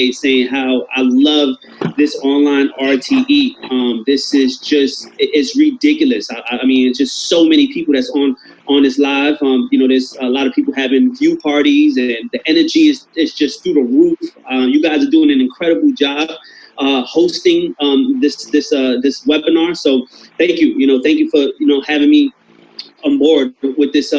day saying how I love this online RTE. This is just, it's ridiculous. I mean, it's just so many people that's on this live. There's a lot of people having view parties, and the energy is just through the roof. You guys are doing an incredible job hosting this webinar. So thank you. Thank you for having me on board with this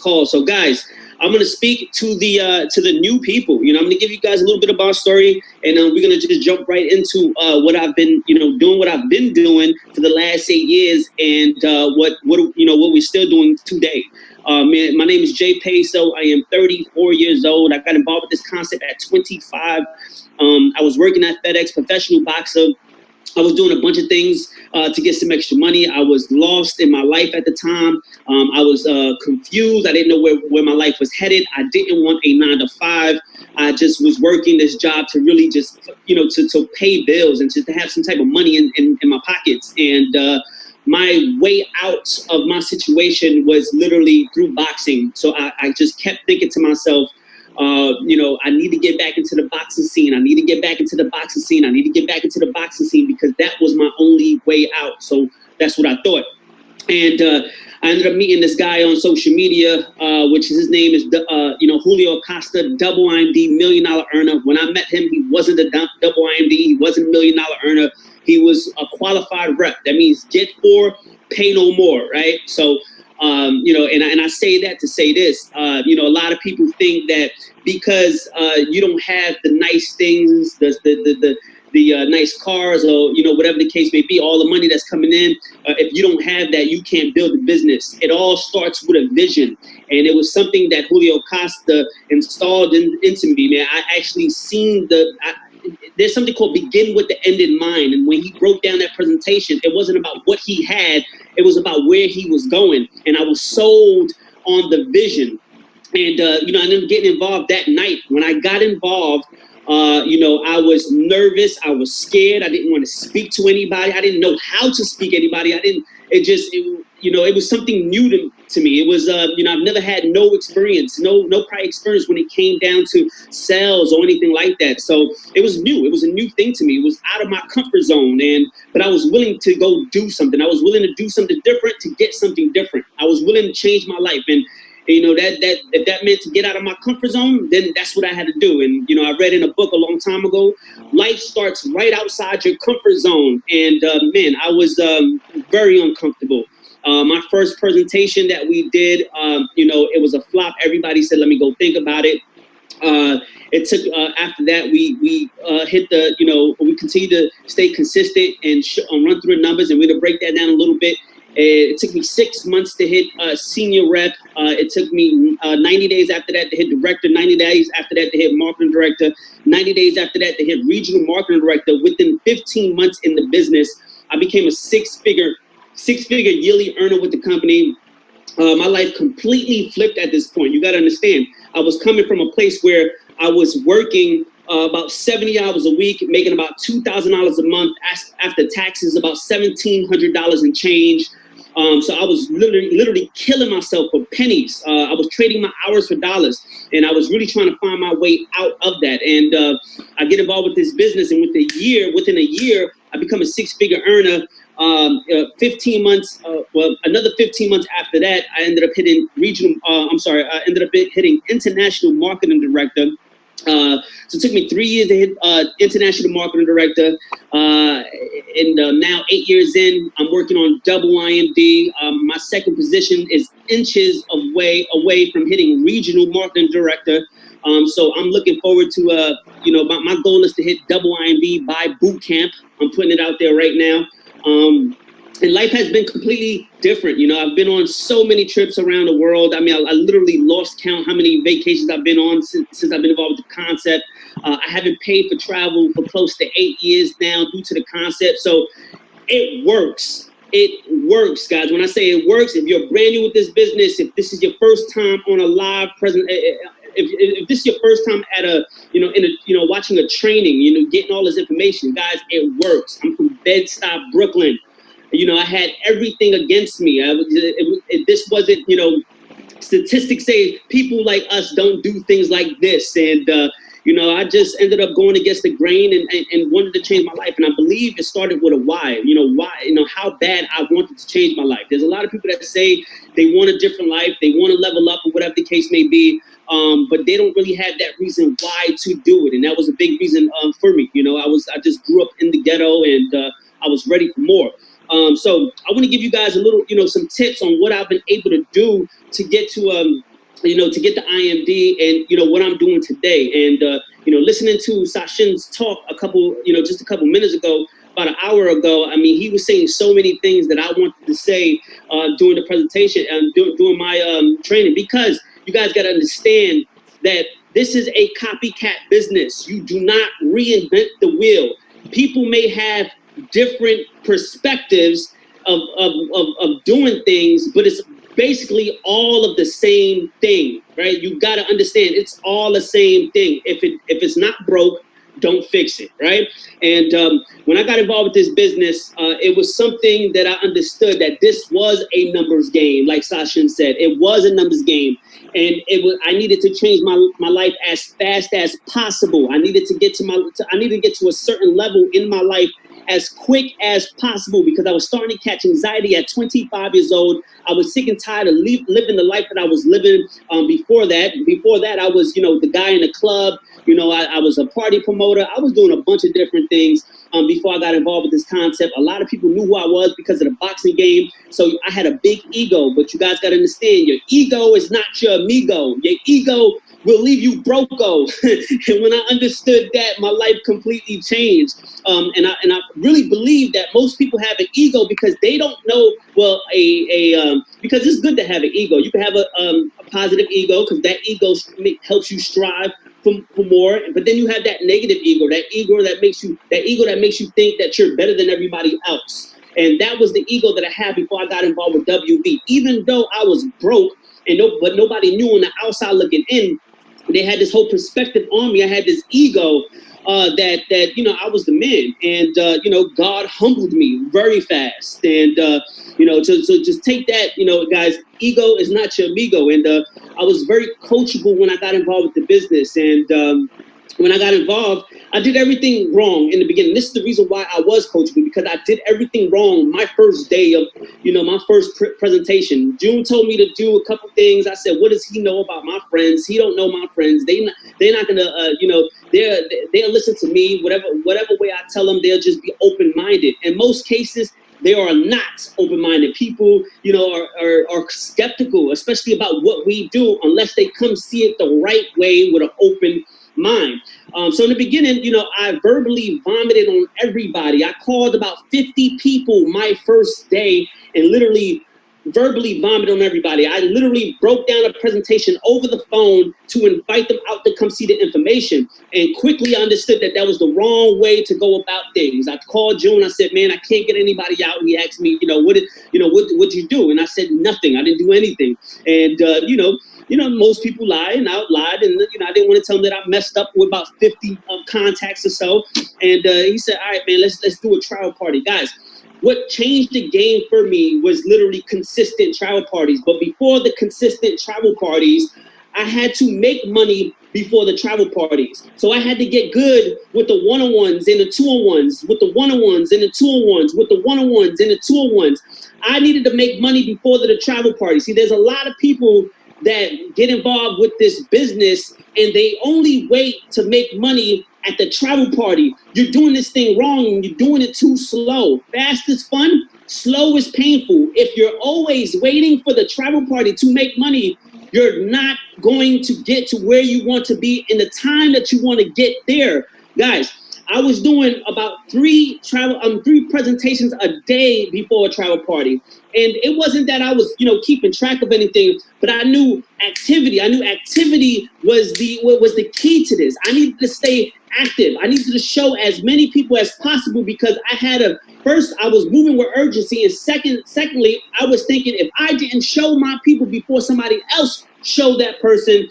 call. So guys, I'm going to speak to the new people. I'm going to give you guys a little bit of our story, and we're going to just jump right into what I've been doing, what I've been doing for the last 8 years, and what we're still doing today. My name is Payso. I am 34 years old. I got involved with this concept at 25. I was working at FedEx, professional boxer. I was doing a bunch of things to get some extra money. I was lost in my life at the time. I was confused. I didn't know where my life was headed. I didn't want a 9-to-5. I just was working this job to really just, to pay bills and just to have some type of money in my pockets. And my way out of my situation was literally through boxing. So I just kept thinking to myself, I need to get back into the boxing scene. I need to get back into the boxing scene. I need to get back into the boxing scene because that was my only way out. So that's what I thought. And I ended up meeting this guy on social media, which his name is, Julio Acosta, double IMD, $1 million earner. When I met him, he wasn't a double IMD. He wasn't $1 million earner. He was a qualified rep. That means get 4, pay no more, right? So, and I say that to say this, a lot of people think that because you don't have the nice things, the nice cars, or whatever the case may be, all the money that's coming in, if you don't have that, you can't build a business. It all starts with a vision, and it was something that Julio Costa installed into me, man. I actually seen there's something called begin with the end in mind. And when he broke down that presentation, it wasn't about what he had, it was about where he was going. And I was sold on the vision. And, I ended up getting involved that night. When I got involved, I was nervous. I was scared. I didn't want to speak to anybody. I didn't know how to speak to anybody. It was something new to me. It was, I've never had no experience, no prior experience when it came down to sales or anything like that. So it was new. It was a new thing to me. It was out of my comfort zone. But I was willing to go do something. I was willing to do something different to get something different. I was willing to change my life. And that if that meant to get out of my comfort zone, then that's what I had to do. And, I read in a book a long time ago, life starts right outside your comfort zone. And, I was very uncomfortable. My first presentation that we did, it was a flop. Everybody said, let me go think about it. It took, after that, we hit we continued to stay consistent and run through the numbers, and we're going to break that down a little bit. It took me 6 months to hit senior rep. It took me 90 days after that to hit director, 90 days after that to hit marketing director, 90 days after that to hit regional marketing director. Within 15 months in the business, I became a six-figure yearly earner with the company. My life completely flipped at this point. You got to understand, I was coming from a place where I was working about 70 hours a week, making about $2,000 a month after taxes, about $1,700 and change. So I was literally killing myself for pennies. I was trading my hours for dollars, and I was really trying to find my way out of that. And I get involved with this business, and within a year, I become a six-figure earner. 15 months, another 15 months after that, I ended up hitting hitting international marketing director. So it took me 3 years to hit international marketing director. And now 8 years in, I'm working on double IMD. My second position is inches away from hitting regional marketing director. So I'm looking forward to, my goal is to hit double IMD by boot camp. I'm putting it out there right now. And life has been completely different. I've been on so many trips around the world. I mean, I literally lost count how many vacations I've been on since I've been involved with the concept. I haven't paid for travel for close to 8 years now due to the concept. So it works. It works, guys. When I say it works, if you're brand new with this business, if this is your first time on a live present, if this is your first time at watching a training, getting all this information, guys, it works. I'm from Bed-Stuy, Brooklyn. I had everything against me. This wasn't, statistics say people like us don't do things like this. And, I just ended up going against the grain and wanted to change my life. And I believe it started with a why. Why? How bad I wanted to change my life. There's a lot of people that say they want a different life, they want to level up, or whatever the case may be. But they don't really have that reason why to do it. And that was a big reason for me. I just grew up in the ghetto, and I was ready for more. So I want to give you guys a little, some tips on what I've been able to do to get to, to get the IMD and, what I'm doing today. And, listening to Sachin's talk just a couple minutes ago, about an hour ago, I mean, he was saying so many things that I wanted to say during the presentation and during my training, because you guys got to understand that this is a copycat business. You do not reinvent the wheel. People may have different perspectives of doing things, but it's basically all of the same thing, right? You got to understand it's all the same thing. If it's not broke, don't fix it, right? And when I got involved with this business, it was something that I understood, that this was a numbers game. Like Sachin said, it was a numbers game. And I needed to change my life as fast as possible. I needed to get to a certain level in my life as quick as possible, because I was starting to catch anxiety at 25 years old. I was sick and tired of living the life that I was living before that. Before that, I was, the guy in the club. I was a party promoter. I was doing a bunch of different things before I got involved with this concept. A lot of people knew who I was because of the boxing game. So I had a big ego, but you guys got to understand, your ego is not your amigo. Your ego will leave you broke-o. And when I understood that, my life completely changed. And I really believe that most people have an ego because they don't know, because it's good to have an ego. You can have a positive ego, because that ego helps you strive for more. But then you have that negative ego, that ego that makes you think that you're better than everybody else. And that was the ego that I had before I got involved with WV. Even though I was broke, but nobody knew on the outside looking in, they had this whole perspective on me. I had this ego that I was the man, and God humbled me very fast. And so just take that, guys. Ego is not your amigo. And I was very coachable when I got involved with the business. And when I got involved, I did everything wrong in the beginning. This is the reason why I was coachable, because I did everything wrong my first day of, my first presentation. June told me to do a couple things. I said, what does he know about my friends? He don't know my friends. They're not gonna, they'll listen to me. Whatever way I tell them, they'll just be open-minded. In most cases, they are not open-minded. People, are skeptical, especially about what we do, unless they come see it the right way with an open mind. So in the beginning, I verbally vomited on everybody. I called about 50 people my first day and literally verbally vomited on everybody. I literally broke down a presentation over the phone to invite them out to come see the information, and quickly understood that was the wrong way to go about things. I called June. I said, man, I can't get anybody out. He asked me, what'd you do? And I said, nothing. I didn't do anything. And, most people lie, and I lied, and I didn't want to tell him that I messed up with about 50 contacts or so. And he said, all right, man, let's do a trial party. Guys, what changed the game for me was literally consistent travel parties. But before the consistent travel parties, I had to make money before the travel parties. So I had to get good with the one-on-ones and the two-on-ones, with the one-on-ones and the two-on-ones, with the one-on-ones and the two-on-ones. I needed to make money before the travel party. See, there's a lot of people that get involved with this business and they only wait to make money at the travel party. You're doing this thing wrong. You're doing it too slow. Fast is fun. Slow is painful. If you're always waiting for the travel party to make money, you're not going to get to where you want to be in the time that you want to get there. Guys, I was doing about three presentations a day before a travel party. And it wasn't that I was, keeping track of anything, but I knew activity. I knew activity was the key to this. I needed to stay active. I needed to show as many people as possible, because first, I was moving with urgency. And secondly, I was thinking, if I didn't show my people before somebody else showed that person,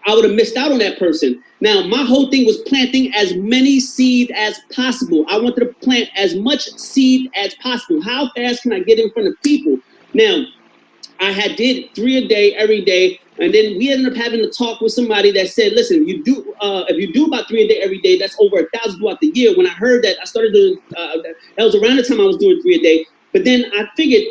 I would have missed out on that person. Now, my whole thing was planting as many seeds as possible. I wanted to plant as much seed as possible. How fast can I get in front of people? Now, I had did 3 a day every day, and then we ended up having a talk with somebody that said, "Listen, if you do about 3 a day every day, that's over 1,000 throughout the year." When I heard that, I started doing. That was around the time I was doing 3 a day. But then I figured,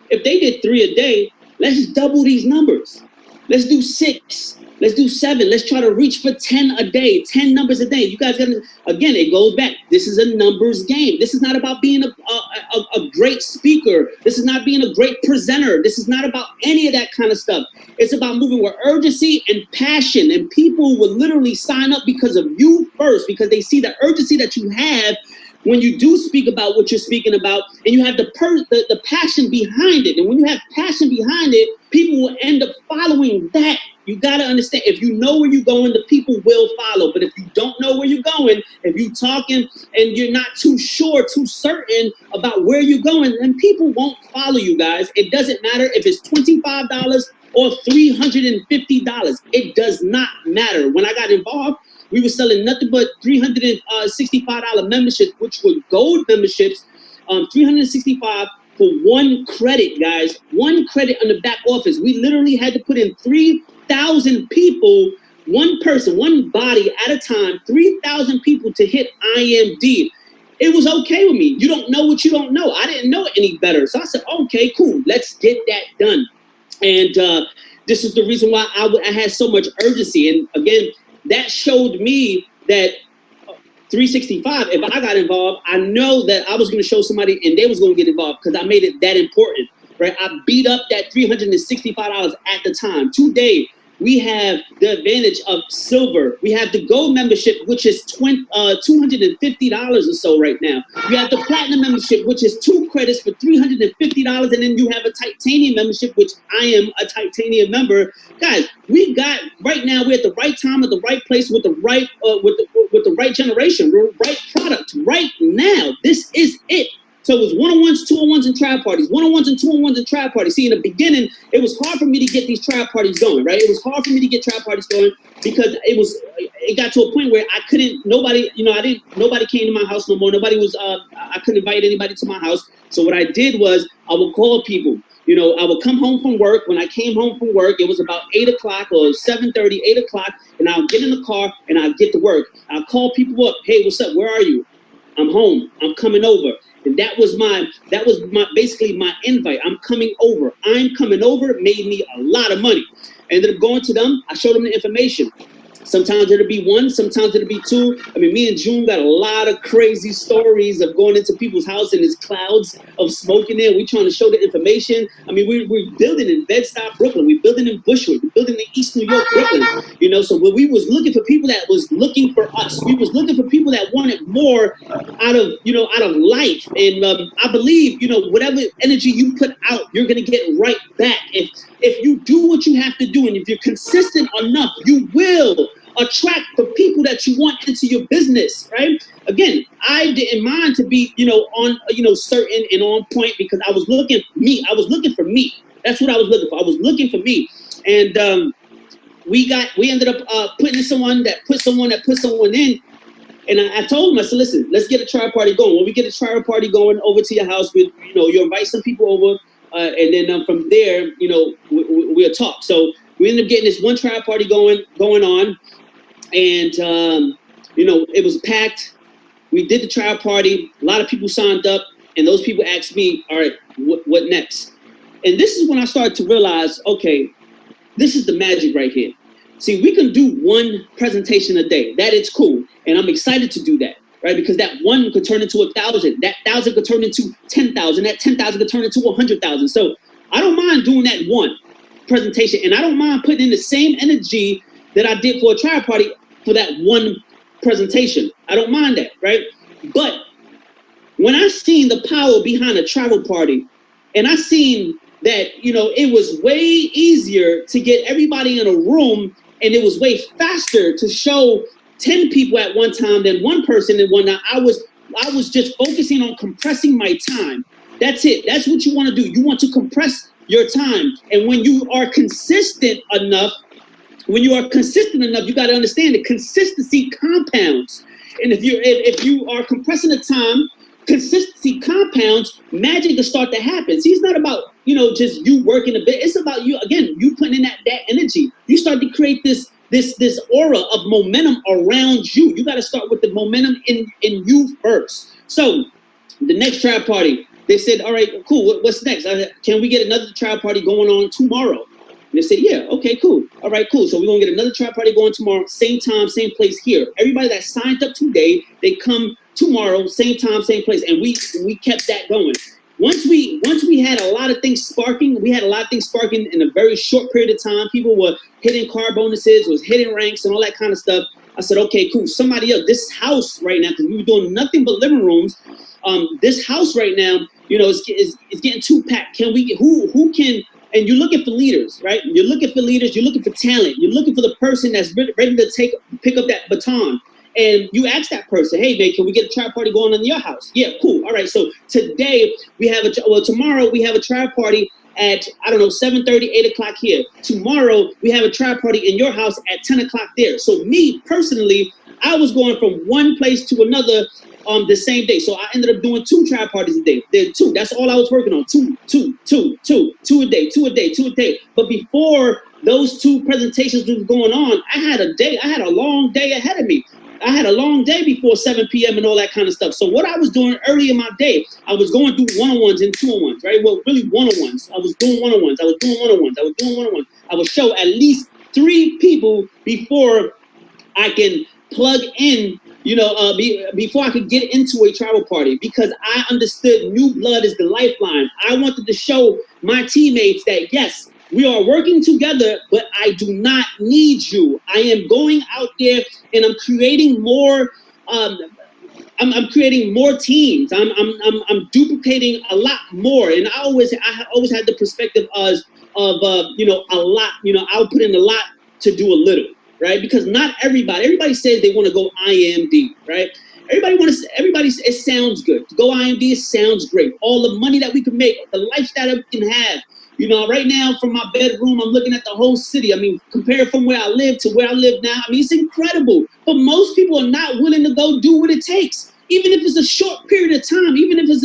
if they did 3 a day, let's double these numbers. Let's do 6. Let's do 7. Let's try to reach for 10 a day, 10 numbers a day. You guys got to, again, it goes back. This is a numbers game. This is not about being a great speaker. This is not being a great presenter. This is not about any of that kind of stuff. It's about moving with urgency and passion. And people will literally sign up because of you first, because they see the urgency that you have when you do speak about what you're speaking about, and you have the passion behind it. And when you have passion behind it, people will end up following that. You got to understand, if you know where you're going, the people will follow. But if you don't know where you're going, if you're talking and you're not too sure, too certain about where you're going, then people won't follow you, guys. It doesn't matter if it's $25 or $350. It does not matter. When I got involved, we were selling nothing but $365 memberships, which were gold memberships, $365 for 1 credit, guys. 1 credit on the back office. We literally had to put in 3,000 people, one person, one body at a time, 3,000 people to hit IMD. It was okay with me. You don't know what you don't know. I didn't know it any better. So I said, okay, cool, let's get that done. And this is the reason why I had so much urgency. And again, that showed me that 365, if I got involved, I know that I was going to show somebody and they was going to get involved because I made it that important, right? I beat up that $365 at the time. Today, we have the advantage of silver. We have the gold membership, which is $250 or so right now. You have the platinum membership, which is 2 credits for $350. And then you have a titanium membership, which I am a titanium member. Guys, we got, right now, we're at the right time, at the right place, with the right with the right generation, right product, right now. This is it. So it was one-on-ones, two-on-ones, and trial parties. One-on-ones and two-on-ones and trial parties. See, in the beginning, it was hard for me to get these trial parties going, right? It was hard for me to get trial parties going because it got to a point where I couldn't, nobody came to my house no more. Nobody was, I couldn't invite anybody to my house. So what I did was I would call people. You know, I would come home from work. When I came home from work, it was about 8 o'clock or 7:30, 8 o'clock, and I'll get in the car and I'll get to work. I'll call people up. Hey, what's up? Where are you? I'm home. I'm coming over. And that was basically my invite. I'm coming over. I'm coming over. It made me a lot of money. I ended up going to them. I showed them the information. Sometimes it'll be 1, sometimes it'll be 2. I mean, me and June got a lot of crazy stories of going into people's house and there's clouds of smoke in there. We're trying to show the information. I mean, we're building in Bed-Stuy, Brooklyn. We're building in Bushwick. We're building in East New York, Brooklyn. You know, so when we was looking for people that was looking for us, we was looking for people that wanted more out of life. And I believe, whatever energy you put out, you're going to get right back. If you do what you have to do, and if you're consistent enough, you will attract the people that you want into your business, right? Again, I didn't mind to be, on, certain and on point because I was looking for me. That's what I was looking for. I was looking for me. And we ended up putting someone that put someone in. And I told him, I said, listen, let's get a trial party going. When we get a trial party going over to your house, you invite some people over, and then from there, we'll talk. So we ended up getting this one trial party going on, and it was packed. We did the trial party. A lot of people signed up, and those people asked me, all right, what next? And this is when I started to realize, okay, this is the magic right here. See, we can do 1 presentation a day. That is cool. And I'm excited to do that, right? Because that 1 could turn into 1,000. That 1,000 could turn into 10,000. That 10,000 could turn into 100,000. So I don't mind doing that 1 presentation. And I don't mind putting in the same energy that I did for a trial party for that 1 presentation. I don't mind that, right? But when I seen the power behind a travel party, and I seen that, it was way easier to get everybody in a room, and it was way faster to show 10 people at one time than 1 person in one night. I was just focusing on compressing my time. That's it. That's what you want to do. You want to compress your time. And when you are consistent enough, you got to understand that consistency compounds. And if you are compressing the time consistency compounds, magic will start to happen. See, it's not about, just you working a bit. It's about you, again, you putting in that energy. You start to create this aura of momentum around you. You got to start with the momentum in you first. So the next tribe party, they said, all right, cool. What's next? Can we get another tribe party going on tomorrow? And they said, yeah, okay, cool. All right, cool. So we're going to get another tribe party going tomorrow, same time, same place here. Everybody that signed up today, they come tomorrow, same time, same place. And we kept that going. Once we had a lot of things sparking, in a very short period of time. People were hitting car bonuses, was hitting ranks and all that kind of stuff. I said, okay, cool. Somebody else, this house right now, because we were doing nothing but living rooms. This house right now, is getting too packed. Can we, who can, and you're looking for leaders, right? You're looking for leaders, you're looking for talent, you're looking for the person that's ready to pick up that baton. And you ask that person, hey man, can we get a tribe party going on in your house? Yeah, cool. All right. So today we have tomorrow we have a tribe party at, 7:30, 8 o'clock here. Tomorrow we have a tribe party in your house at 10 o'clock there. So me personally, I was going from one place to another the same day. So I ended up doing 2 tribe parties a day. There 2. That's all I was working on. 2 a day. But before those 2 presentations was going on, I had a long day ahead of me. I had a long day before 7 p.m. and all that kind of stuff. So what I was doing early in my day, I was going through one-on-ones and two-on-ones, right? Well, really one-on-ones. I was doing one-on-ones. I would show at least 3 people before I can plug in, before I could get into a travel party, because I understood new blood is the lifeline. I wanted to show my teammates that, yes, we are working together, but I do not need you. I am going out there and I'm creating more. I'm creating more teams. I'm duplicating a lot more. And I always had the perspective of a lot. I'll put in a lot to do a little, right? Because not everybody says they want to go IMD, right? It sounds good. To go IMD, it sounds great. All the money that we can make, the lifestyle that we can have. Right now from my bedroom, I'm looking at the whole city. I mean, compared from where I live to where I live now, I mean, it's incredible. But most people are not willing to go do what it takes. Even if it's a short period of time, even if it's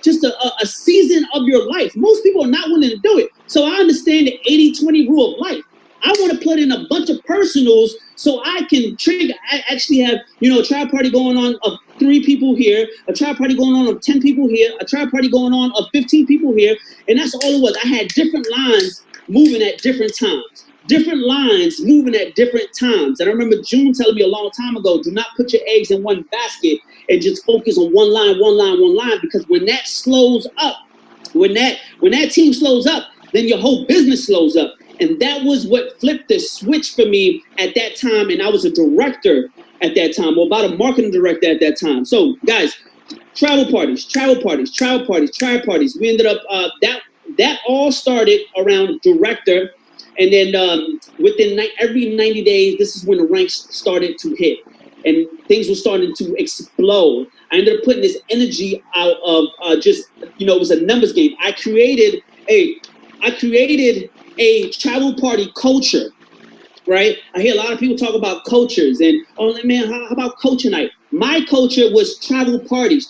just a season of your life, most people are not willing to do it. So I understand the 80-20 rule of life. I want to put in a bunch of personals so I can trigger. I actually have, a tribe party going on of 3 people here, a tribe party going on of 10 people here, a tribe party going on of 15 people here. And that's all it was. I had different lines moving at different times. And I remember June telling me a long time ago, do not put your eggs in one basket and just focus on one line, because when that slows up, when that team slows up, then your whole business slows up. And that was what flipped the switch for me at that time. And I was a director at that time, or about a marketing director at that time. So guys, travel parties. We ended up, that all started around director. And then within every 90 days, this is when the ranks started to hit and things were starting to explode. I ended up putting this energy out of it was a numbers game. I created a travel party culture, right? I hear a lot of people talk about cultures and, oh man, how about culture night? My culture was travel party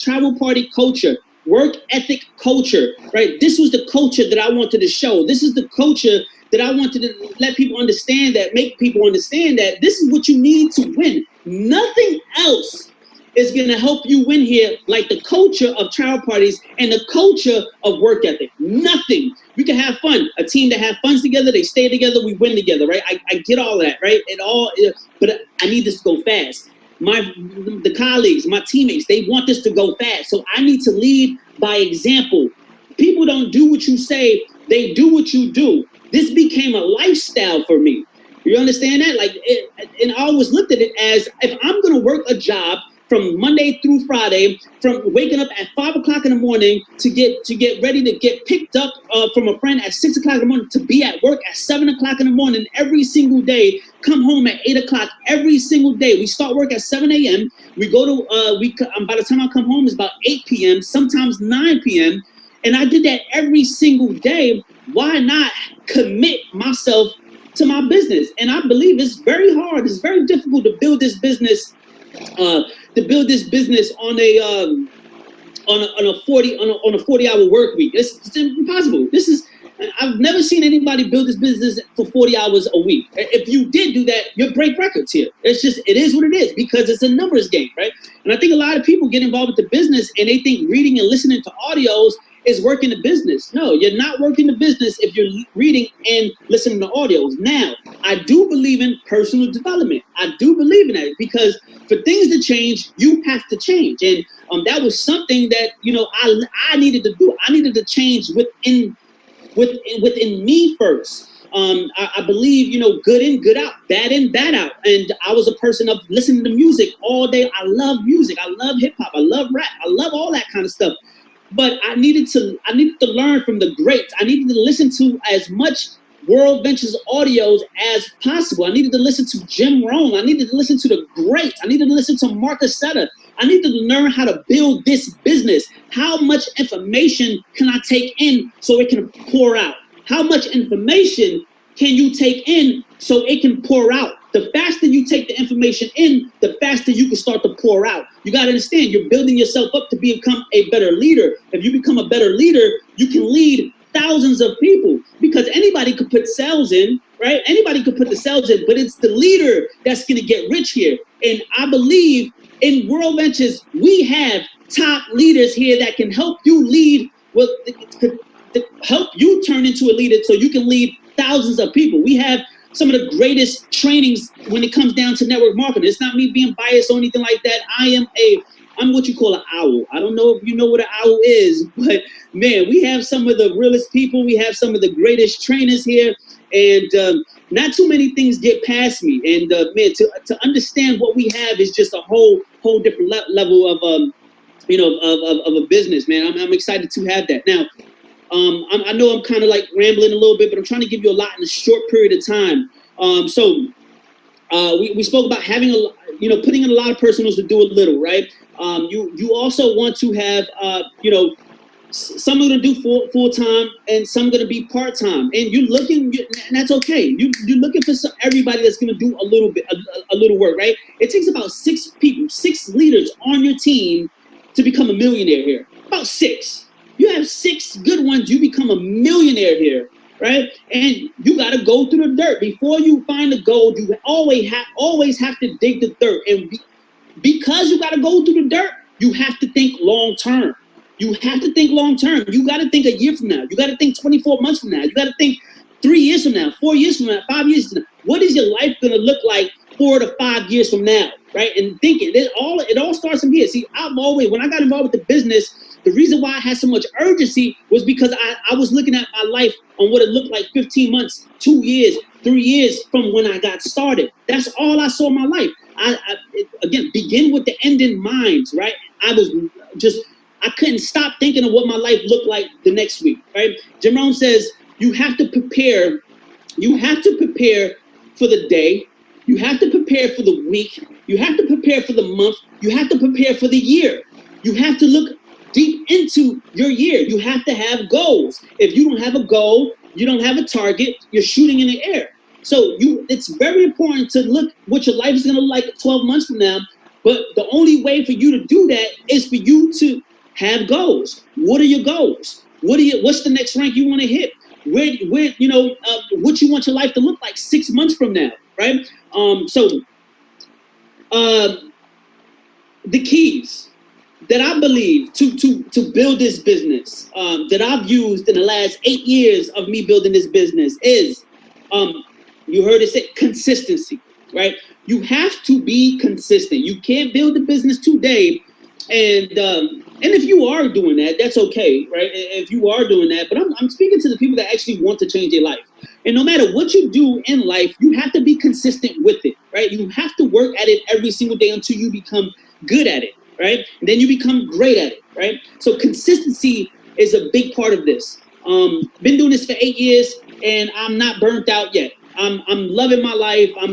culture, work ethic culture, right? This was the culture that I wanted to show. This is the culture that I wanted to let people understand, make people understand that this is what you need to win. Nothing else is going to help you win here like the culture of travel parties and the culture of work ethic. Nothing. We can have fun. A team that have fun together, they stay together, we win together, right? I get all that, right? But I need this to go fast. The colleagues, my teammates, they want this to go fast. So I need to lead by example. People don't do what you say, they do what you do. This became a lifestyle for me. You understand that? And I always looked at it as, if I'm going to work a job from Monday through Friday, from waking up at 5 o'clock in the morning to get ready to get picked up from a friend at 6 o'clock in the morning, to be at work at 7 o'clock in the morning every single day, come home at 8 o'clock every single day. We start work at 7 a.m. We go to, by the time I come home, it's about 8 p.m., sometimes 9 p.m., and I did that every single day. Why not commit myself to my business? And I believe it's very hard. It's very difficult to build this business. On on a 40-hour work week. It's impossible. I've never seen anybody build this business for 40 hours a week. If you did do that, you'll break records here. It is what it is, because it's a numbers game, right? And I think a lot of people get involved with the business and they think reading and listening to audios is working the business. No, you're not working the business if you're reading and listening to audios. Now, I do believe in personal development. I do believe in that, because for things to change, you have to change. And that was something that, I needed to do. I needed to change within me first. I believe, good in, good out, bad in, bad out. And I was a person of listening to music all day. I love music. I love hip hop. I love rap. I love all that kind of stuff. But I needed to learn from the greats. I needed to listen to as much Worldventures audios as possible. I needed to listen to Jim Rohn. I needed to listen to the greats. I needed to listen to Marcus Sutter. I needed to learn how to build this business. How much information can I take in so it can pour out? How much information can you take in so it can pour out? The faster you take the information in, the faster you can start to pour out. You got to understand, you're building yourself up to become a better leader. If you become a better leader, you can lead thousands of people, because anybody could put cells in, right? Anybody could put the cells in, but it's the leader that's going to get rich here. And I believe in Worldventures, we have top leaders here that can help you lead, to help you turn into a leader so you can lead thousands of people. We have some of the greatest trainings when it comes down to network marketing. It's not me being biased or anything like that. I'm what you call an owl. I don't know if you know what an owl is, but man, we have some of the realest people. We have some of the greatest trainers here, and not too many things get past me. And man, to understand what we have is just a whole different level of of a business, man. I'm excited to have that. Now, I know I'm kind of like rambling a little bit, but I'm trying to give you a lot in a short period of time. So we spoke about having putting in a lot of personals to do a little, right? You also want to have, some are going to do full time and some are going to be part time, and and that's okay. You're looking for everybody that's going to do a little bit, a little work, right? It takes about 6 people, 6 leaders on your team to become a millionaire here. About 6. You have 6 good ones, you become a millionaire here, right? And you got to go through the dirt before you find the gold. You always have to dig the dirt, and because you got to go through the dirt, you have to think long term. You have to think long term. You got to think a year from now. You got to think 24 months from now. You got to think 3 years from now, 4 years from now, 5 years from now. What is your life going to look like 4 to 5 years from now, right? And thinking it all starts from here. See, when I got involved with the business, the reason why I had so much urgency was because I was looking at my life on what it looked like 15 months, 2 years, 3 years from when I got started. That's all I saw in my life. Again, begin with the end in mind, right? I couldn't stop thinking of what my life looked like the next week, right? Jim Rohn says you have to prepare for the day, you have to prepare for the week, you have to prepare for the month, you have to prepare for the year. You have to look deep into your year. You have to have goals. If you don't have a goal, you don't have a target, you're shooting in the air. So it's very important to look what your life is going to look like 12 months from now. But the only way for you to do that is for you to have goals. What are your goals? What's the next rank you want to hit? What you want your life to look like 6 months from now, right? The keys that I believe to build this business, that I've used in the last 8 years of me building this business is, you heard it say, consistency, right? You have to be consistent. You can't build a business today, and if you are doing that, that's okay, right? If you are doing that, but I'm speaking to the people that actually want to change their life. And no matter what you do in life, you have to be consistent with it, right? You have to work at it every single day until you become good at it, right? And then you become great at it, right? So consistency is a big part of this. Been doing this for 8 years, and I'm not burnt out yet. I'm loving my life. I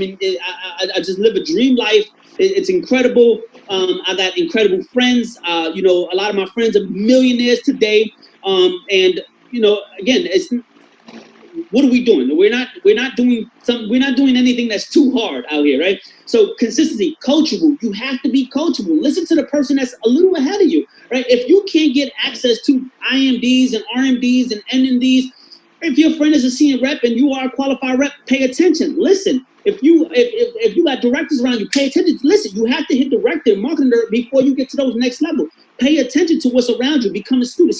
just live a dream life. It's incredible. I got incredible friends. A lot of my friends are millionaires today. Again, what are we doing? We're not doing anything that's too hard out here, right? So consistency, coachable. You have to be coachable. Listen to the person that's a little ahead of you, right? If you can't get access to IMDs and RMDs and NMDs, if your friend is a senior rep and you are a qualified rep, pay attention. Listen. If you got directors around you, pay attention. Listen, you have to hit director and marketing before you get to those next level. Pay attention to what's around you. Become a student.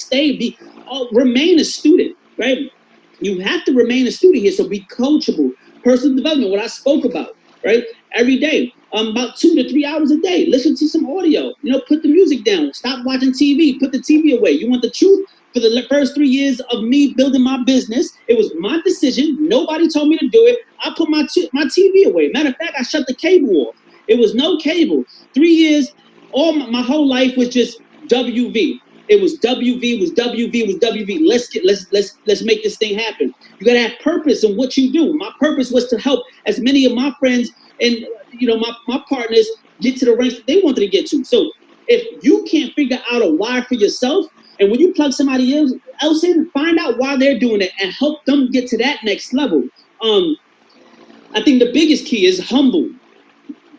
Remain a student, right? You have to remain a student here. So be coachable. Personal development, what I spoke about, right? Every day, about 2 to 3 hours a day. Listen to some audio. Put the music down. Stop watching TV. Put the TV away. You want the truth? For the first 3 years of me building my business, it was my decision. Nobody told me to do it. I put my TV away. Matter of fact, I shut the cable off. It was no cable. 3 years, my whole life was just WV. It was WV, was WV, was WV. Let's make this thing happen. You gotta have purpose in what you do. My purpose was to help as many of my friends and my partners get to the ranks that they wanted to get to. So if you can't figure out a why for yourself, and when you plug somebody else in, find out why they're doing it and help them get to that next level. I think the biggest key is humble.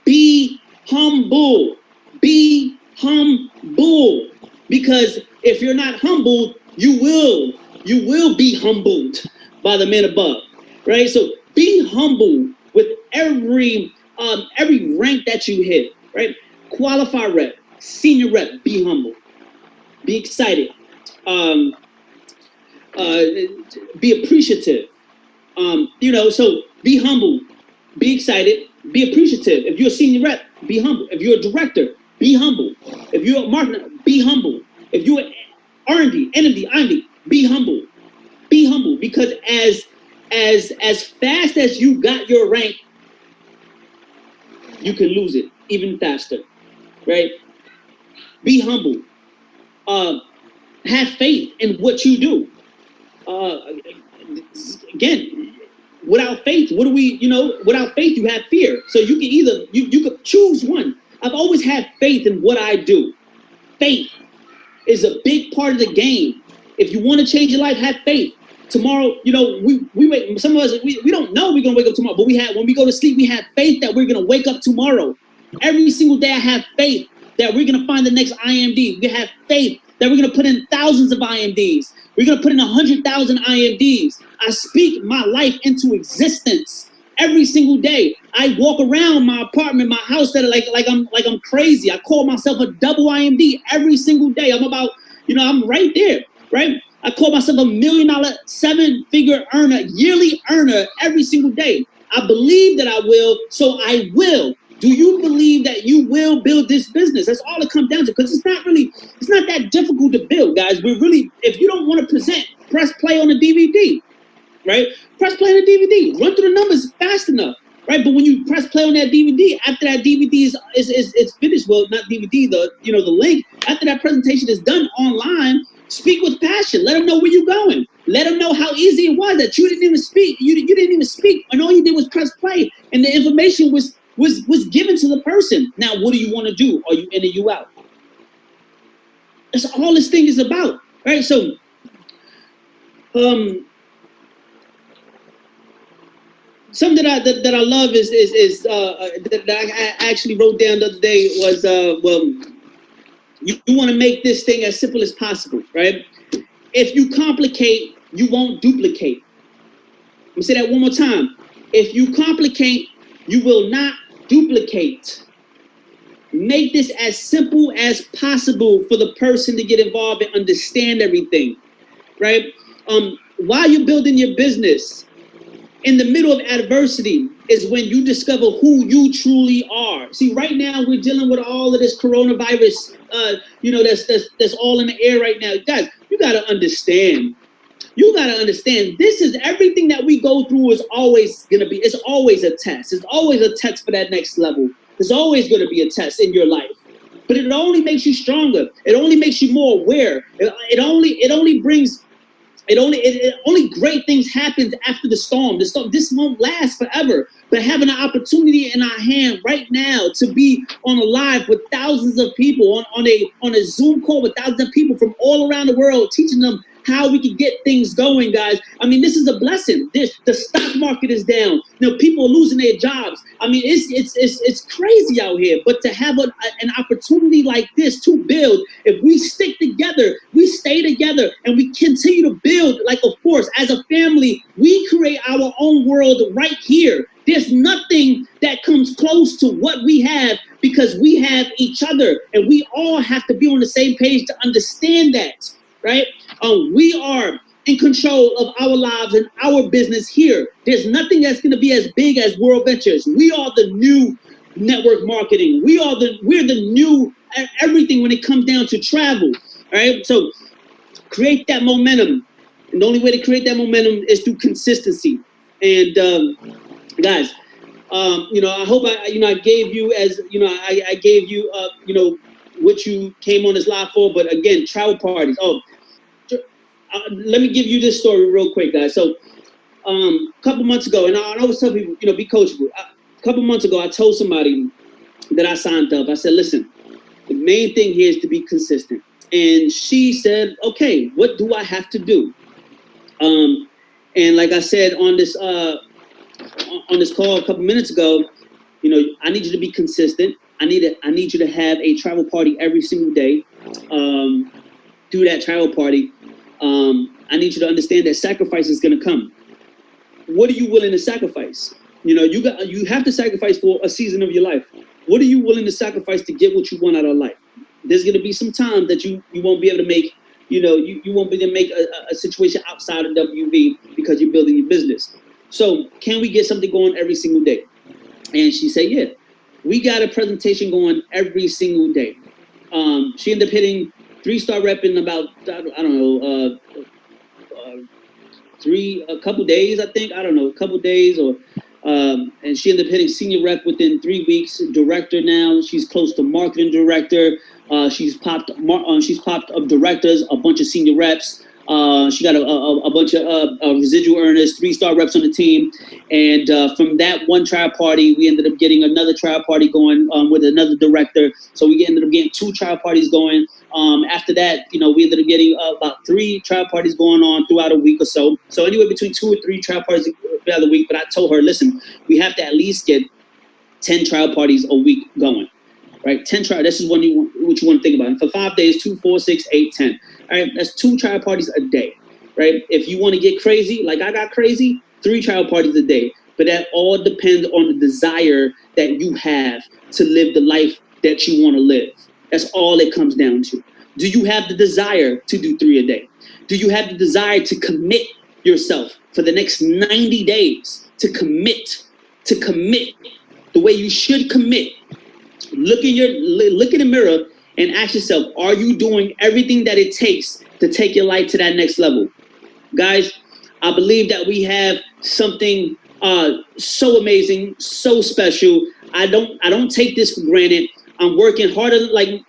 Be humble. Be humble. Because if you're not humbled, you will be humbled by the men above, right? So be humble with every rank that you hit, right? Qualified rep, senior rep, be humble. Be excited. Be appreciative. So be humble. Be excited. Be appreciative. If you're a senior rep, be humble. If you're a director, be humble. If you're a marketer, be humble. If you're R&D, NMD, IMD, be humble. Be humble, because as fast as you got your rank, you can lose it even faster, right? Be humble. Have faith in what you do. Again, without faith, without faith, you have fear. So you can you could choose one. I've always had faith in what I do. Faith is a big part of the game. If you want to change your life, have faith. Tomorrow, we wait. Some of us, we don't know we're gonna wake up tomorrow, but when we go to sleep, we have faith that we're gonna wake up tomorrow. Every single day, I have faith that we're gonna find the next IMD. We have faith that we're gonna put in thousands of IMDs. We're gonna put in 100,000 IMDs. I speak my life into existence every single day. I walk around my apartment, my house, that like I'm crazy. I call myself a double IMD every single day. I'm right there, right? I call myself $1 million, 7-figure earner, yearly earner every single day. I believe that I will, so I will. Do you believe that you will build this business? That's all it comes down to, because it's not that difficult to build, guys. If you don't want to present, press play on the DVD, right? Press play on the DVD. Run through the numbers fast enough, right? But when you press play on that DVD, after that DVD is finished, well, not DVD, the link, after that presentation is done online, speak with passion. Let them know where you're going. Let them know how easy it was, that you didn't even speak. You didn't even speak, and all you did was press play, and the information was given to the person. Now, what do you want to do? Are you in or you out? That's all this thing is about, right? So, something that I love is that I actually wrote down the other day was you want to make this thing as simple as possible, right? If you complicate, you won't duplicate. Let me say that one more time. If you complicate, you will not duplicate. Make this as simple as possible for the person to get involved and understand everything, right? While you're building your business, in the middle of adversity is when you discover who you truly are. See, right now we're dealing with all of this coronavirus, that's all in the air right now. Guys, you gotta understand. This is everything that we go through is always it's always a test. It's always a test for that next level. There's always gonna be a test in your life. But it only makes you stronger. It only makes you more aware. Only great things happen after the storm. This won't last forever. But having an opportunity in our hand right now to be on a live with thousands of people on a Zoom call with thousands of people from all around the world, teaching them how we can get things going, guys. I mean, this is a blessing. The stock market is down. People are losing their jobs. I mean, it's crazy out here. But to have an opportunity like this to build, if we stick together, we stay together, and we continue to build like a force as a family, we create our own world right here. There's nothing that comes close to what we have because we have each other, and we all have to be on the same page to understand that, right? We are in control of our lives and our business here. There's nothing that's going to be as big as Worldventures. We are the new network marketing. We're the new everything when it comes down to travel, right? So create that momentum, and the only way to create that momentum is through consistency. And guys, I hope I gave you I gave you what you came on this live for. But again, travel parties. Let me give you this story real quick, guys. So a couple months ago, and I always tell people, be coachable. A couple months ago, I told somebody that I signed up. I said, listen, the main thing here is to be consistent. And she said, okay, what do I have to do? And like I said on this call a couple minutes ago, I need you to be consistent. I need you to have a travel party every single day. Through that travel party, I need you to understand that sacrifice is going to come. What are you willing to sacrifice? You have to sacrifice for a season of your life. What are you willing to sacrifice to get what you want out of life? There's going to be some time that you won't be able to make. You won't be able to make a situation outside of WV because you're building your business. So can we get something going every single day? And she said, yeah, we got a presentation going every single day. She ended up hitting 3-star rep in about, a couple days, I think. I don't know, a couple days, and she ended up hitting senior rep within 3 weeks. Director now, she's close to marketing director. She's popped up directors, a bunch of senior reps. She got a bunch of residual earners, 3-star reps on the team. And from that one trial party, we ended up getting another trial party going with another director. So we ended up getting 2 trial parties going. After that, we ended up getting about 3 trial parties going on throughout a week or so. So anywhere between 2 or 3 trial parties throughout the week. But I told her, listen, we have to at least get 10 trial parties a week going. Right, 10 trial. This is what you want to think about. And for 5 days, 2, 4, 6, 8, 10. All right, that's 2 trial parties a day. Right. If you want to get crazy, like I got crazy, 3 trial parties a day. But that all depends on the desire that you have to live the life that you want to live. That's all it comes down to. Do you have the desire to do 3 a day? Do you have the desire to commit yourself for the next 90 days? To commit the way you should commit. Look in the mirror and ask yourself, are you doing everything that it takes to take your life to that next level? Guys, I believe that we have something so amazing, so special. I don't take this for granted. I'm working harder like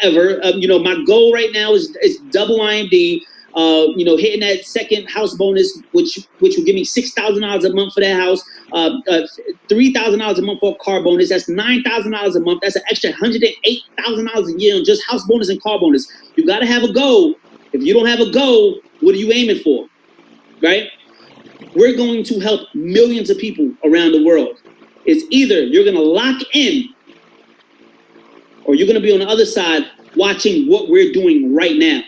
ever. My goal right now is double IMD. Hitting that second house bonus, which will give me $6,000 a month for that house, $3,000 a month for a car bonus. That's $9,000 a month. That's an extra $108,000 a year on just house bonus and car bonus. You got to have a goal. If you don't have a goal, what are you aiming for? Right? We're going to help millions of people around the world. It's either you're going to lock in, or you're going to be on the other side watching what we're doing right now.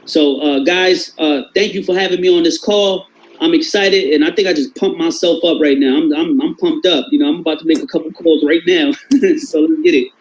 So, guys, thank you for having me on this call. I'm excited, and I think I just pumped myself up right now. I'm pumped up. I'm about to make a couple calls right now. So let's get it.